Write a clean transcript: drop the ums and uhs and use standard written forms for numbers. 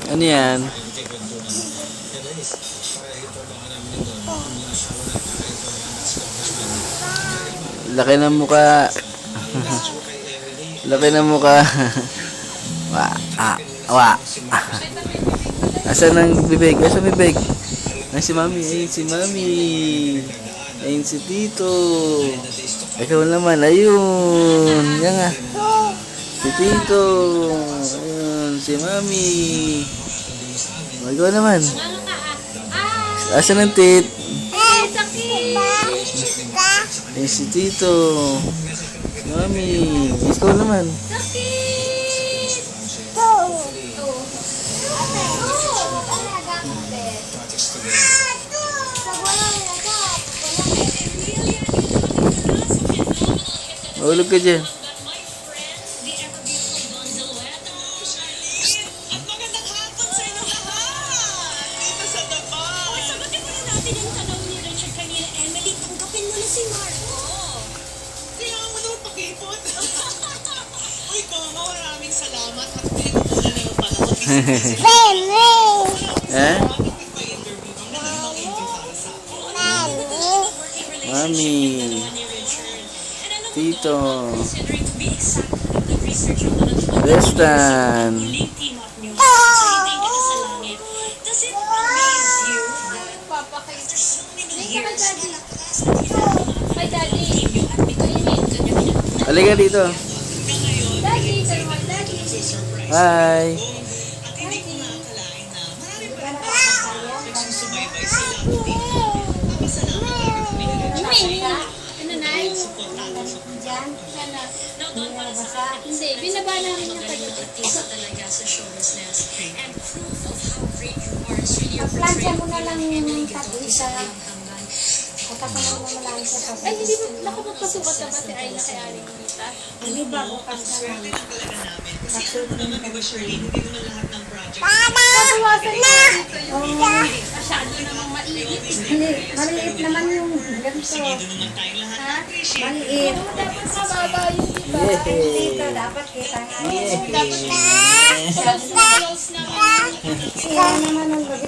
Ano yan? Laki ng mukha. Laki ng mukha. Wa. Asan ang bibig? Asan bibig? Ay, si Mami. Ayun si Mami. Ayun si Tito. Ikaw naman. Ayun. Yan nga. Si Tito. Ayun. Si Mami. Ikaw naman. Asan ang tit? Ayun si Tito. Si Mami. Ikaw naman. Mahulog ka dyan. Magandang hapon sa inyo lahat! Dito sa Daba! Sagutin muna natin yung tanong ni Richard kanina. Emily, tanggapin mo na si Marco. Kaya mo naman pag-ipon. Uy, Mama, maraming salamat. At bigyan mo muna na yung panahon. Mami. Tito. Westan. Halika dito. Hi. Hindi, binaba namin yung kayo. Plansya mo na lang yung tag-isa. At ako na mamalangin sa pag-isa. Ay, hindi mo nakapagpasukat na ba si Ayla kay Aling Rita? Hindi ba bukas na lang? Kasi naman, di ba, Shirley, hindi naman lahat ng project. Kabawasan na! Dito yung masyado namang mainit. Hindi, maliit naman yung ganito. Sige, doon naman tayo lahat. Maliit. Dapat mababa yung diba? Dito, dapat kita nga. Dapat close na close na. Sila naman ang